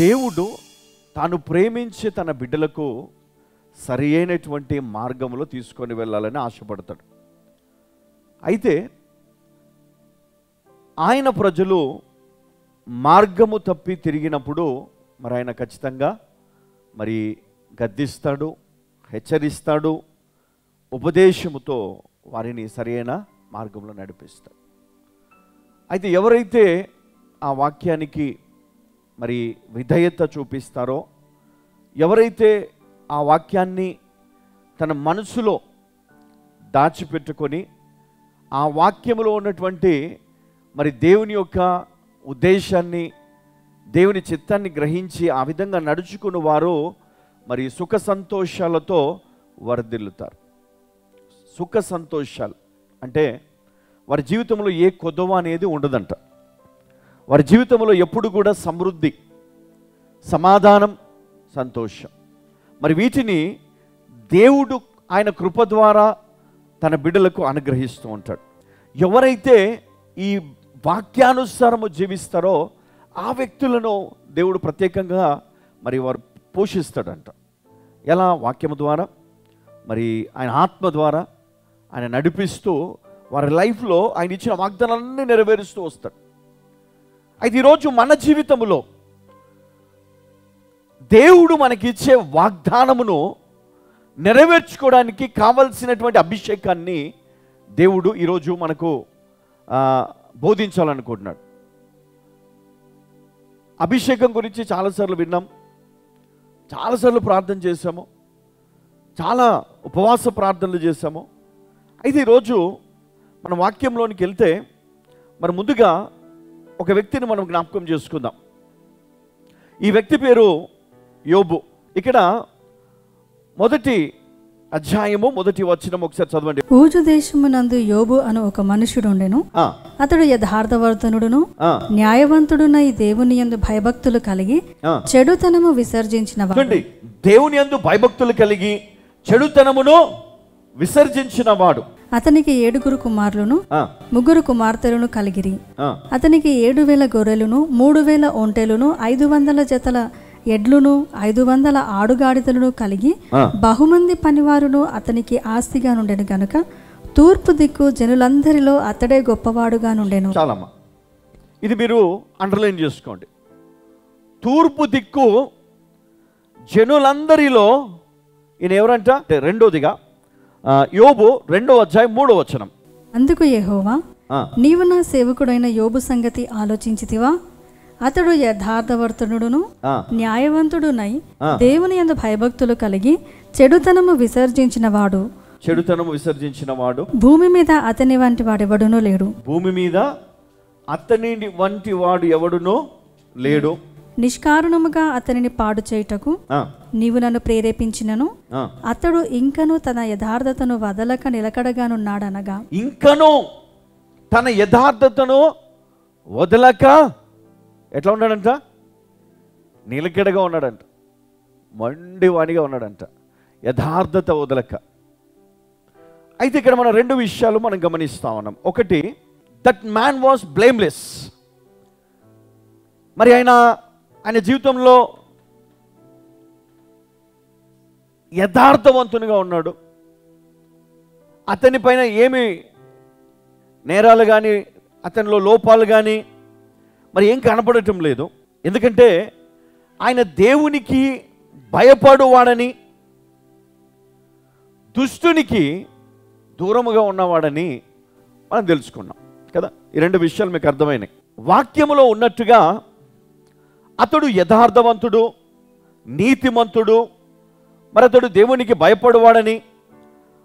దేవుడు తాను ప్రేమించే తన బిడ్డలకు సరి అయినటువంటి మార్గంలో తీసుకొని వెళ్ళాలని ఆశపడతాడు. అయితే ఆయన ప్రజలు మార్గము తప్పి తిరిగినప్పుడు మరి ఆయన ఖచ్చితంగా మరి గద్దిస్తాడు, హెచ్చరిస్తాడు, ఉపదేశముతో వారిని సరైన మార్గంలో నడిపిస్తాడు. అయితే ఎవరైతే ఆ వాక్యానికి మరి విధేయత చూపిస్తారో, ఎవరైతే ఆ వాక్యాన్ని తన మనసులో దాచిపెట్టుకొని ఆ వాక్యములో ఉన్నటువంటి మరి దేవుని యొక్క ఉద్దేశాన్ని, దేవుని చిత్తాన్ని గ్రహించి ఆ విధంగా నడుచుకుని వారు మరి సుఖ సంతోషాలతో వర్ధిల్లుతారు. సుఖ సంతోషాలు అంటే వారి జీవితంలో ఏ కొదవ అనేది ఉండదంట. వారి జీవితంలో ఎప్పుడు కూడా సమృద్ధి, సమాధానం, సంతోషం. మరి వీటిని దేవుడు ఆయన కృప ద్వారా తన బిడ్డలకు అనుగ్రహిస్తూ ఉంటాడు. ఎవరైతే ఈ వాక్యానుసారము జీవిస్తారో ఆ వ్యక్తులను దేవుడు ప్రత్యేకంగా మరి వారు పోషిస్తాడంట. ఎలా? వాక్యము ద్వారా, మరి ఆయన ఆత్మ ద్వారా ఆయన నడిపిస్తూ వారి లైఫ్లో ఆయన ఇచ్చిన వాగ్దానాలన్నీ నెరవేరుస్తూ వస్తాడు. అయితే ఈరోజు మన జీవితంలో దేవుడు మనకిచ్చే వాగ్దానమును నెరవేర్చుకోవడానికి కావలసినటువంటి అభిషేకాన్ని దేవుడు ఈరోజు మనకు బోధించాలనుకుంటున్నాడు. అభిషేకం గురించి చాలాసార్లు విన్నాం, చాలాసార్లు ప్రార్థన చేశాము, చాలా ఉపవాస ప్రార్థనలు చేశాము. అయితే ఈరోజు మన వాక్యంలోనికి వెళ్తే మరి ముందుగా ఒక వ్యక్తిని మనం జ్ఞాపకం చేసుకుందాం. ఈ వ్యక్తి పేరు యోబు. ఇక్కడ 1వ అధ్యాయము 1వ వచనం ఒకసారి చదవండి. ఊజు దేశమునందు యోబు అను ఒక మనుషుడు ఉండెను. అతడు యథార్థవర్తనుడును న్యాయవంతుడునై దేవుని యందు భయభక్తులు కలిగి చెడుతనము విసర్జించినవాడు. దేవుని యందు భయభక్తులు కలిగి చెడుతనమును విసర్జించినవాడు. అతనికి 7 కుమారులను 3 కుమార్తెలను కలిగిరి. అతనికి 7,000 గొర్రెలను 3,000 ఒంటెలను 500 జతల ఎడ్లును 500 ఆడుగాడిదలను కలిగి బహుమంది పనివారును అతనికి ఆస్తిగా నుండెను గనుక తూర్పు దిక్కు జనులందరిలో అతడే గొప్పవాడుగా నుండెను. చాలమ్మా, ఇది మీరు అండర్లైన్ చేసుకోండి. తూర్పు దిక్కు జనులందరిలో ఈయన ఎవరంట? రెండోదిగా యోబు 2వ అధ్యాయం 3వ వచనం. అందుకు యెహోవా, నీవు నా సేవకుడైన యోబు సంగతి ఆలోచించితివా? అతడు యథార్థవర్తనుడును న్యాయవంతుడునై దేవుని యందు భయభక్తులు కలిగి చెడుతనము విసర్జించినవాడు. చెడుతనము విసర్జించినవాడు. భూమి మీద అతని వంటి వాడెవడునూ లేడు. భూమి మీద అతని వంటి వాడు ఎవడునో లేడు. నిష్కారణముగా అతనిని పాడు చేయుటకు నీవు నన్ను ప్రేరేపించినను అతడు ఇంకను తన యథార్థతను వదలక నిలకడగానున్నాడనగా. ఇంకను తన యథార్థతను వదలక ఎట్లా ఉన్నాడంట? నిలకడగా ఉన్నాడంట, మండివాడిగా ఉన్నాడంట, యథార్థత వదలక. అయితే ఇక్కడ మనం 2 విషయాలు మనం గమనిస్తా ఉన్నాం. ఒకటి, దట్ మ్యాన్ వాజ్ బ్లేమ్లెస్. మరి ఆయన జీవితంలో యథార్థవంతునిగా ఉన్నాడు. అతని పైన ఏమి నేరాలు కానీ అతనిలో లోపాలు కానీ మరి ఏం కనపడటం లేదు. ఎందుకంటే ఆయన దేవునికి భయపడువాడని, దుష్టునికి దూరముగా ఉన్నవాడని మనం తెలుసుకున్నాం కదా. ఈ 2 విషయాలు మీకు అర్థమైనాయి. వాక్యములో ఉన్నట్టుగా అతడు యథార్థవంతుడు, నీతిమంతుడు, మరి అతడు దేవునికి భయపడువాడని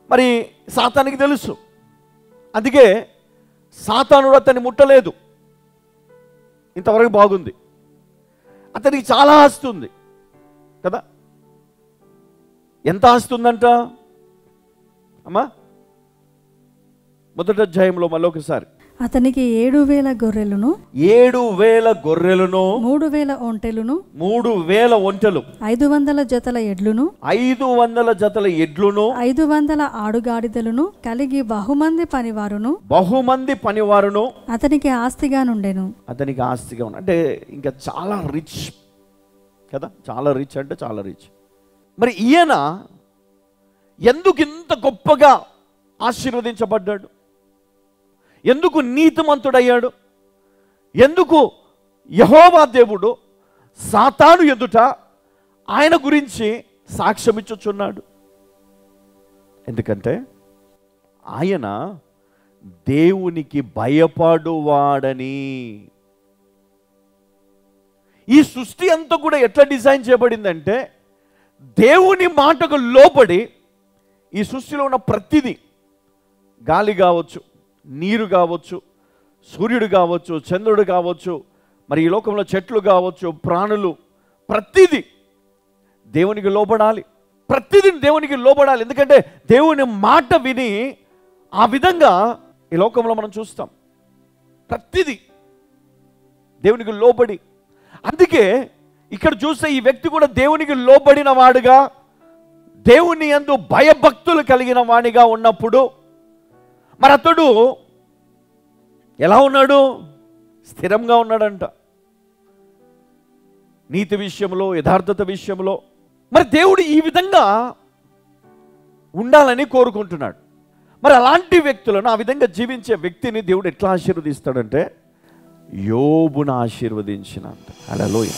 మరి సాతానికి తెలుసు. అందుకే సాతానుడు అతన్ని ముట్టలేదు. ఇంతవరకు బాగుంది. అతనికి చాలా ఆస్తి ఉంది కదా. ఎంత ఆస్తి ఉందంట అమ్మా? 1వ అధ్యాయంలో మళ్ళొకసారి. అతనికి 7,000 గొర్రెలను 3,000 ఒంటెలను 3,000 ఒంటెలు 500 జతల ఎడ్లును 500 జతల ఎడ్లును 500 ఆడుగాడిదలను కలిగి బహుమంది పనివారును అతనికి ఆస్తిగా నుండెను. అతనికి ఆస్తిగా ఉన్న అంటే ఇంకా చాలా రిచ్ కదా, చాలా రిచ్ అంటే చాలా రిచ్. మరి ఈయన ఎందుకు ఇంత గొప్పగా ఆశీర్వదించబడ్డాడు? ఎందుకు నీతిమంతుడయ్యాడు? ఎందుకు యెహోవా దేవుడు సాతాను ఎదుట ఆయన గురించి సాక్ష్యమిచ్చుచున్నాడు? ఎందుకంటే ఆయన దేవునికి భయపడువాడని. ఈ సృష్టి అంతా కూడా ఎట్లా డిజైన్ చేయబడిందంటే దేవుని మాటకు లోబడి ఈ సృష్టిలో ఉన్న ప్రతిదీ, గాలి కావచ్చు, నీరు కావచ్చు, సూర్యుడు కావచ్చు, చంద్రుడు కావచ్చు, మరి ఈ లోకంలో చెట్లు కావచ్చు, ప్రాణులు, ప్రతిదీ దేవునికి లోబడాలి. ప్రతిదీ దేవునికి లోబడాలి. ఎందుకంటే దేవుని మాట విని ఆ విధంగా ఈ లోకంలో మనం చూస్తాం. ప్రతిదీ దేవునికి లోబడి. అందుకే ఇక్కడ చూస్తే ఈ వ్యక్తి కూడా దేవునికి లోబడిన వాడుగా, దేవుని యందు భయభక్తులు కలిగిన వాడిగా ఉన్నప్పుడు మరి అతడు ఎలా ఉన్నాడు? స్థిరంగా ఉన్నాడంట. నీతి విషయంలో, యథార్థత విషయంలో. మరి దేవుడు ఈ విధంగా ఉండాలని కోరుకుంటున్నాడు. మరి అలాంటి వ్యక్తులను, ఆ విధంగా జీవించే వ్యక్తిని దేవుడు ఎట్లా ఆశీర్వదిస్తాడంటే యోబును ఆశీర్వదించినంత. హల్లెలూయా.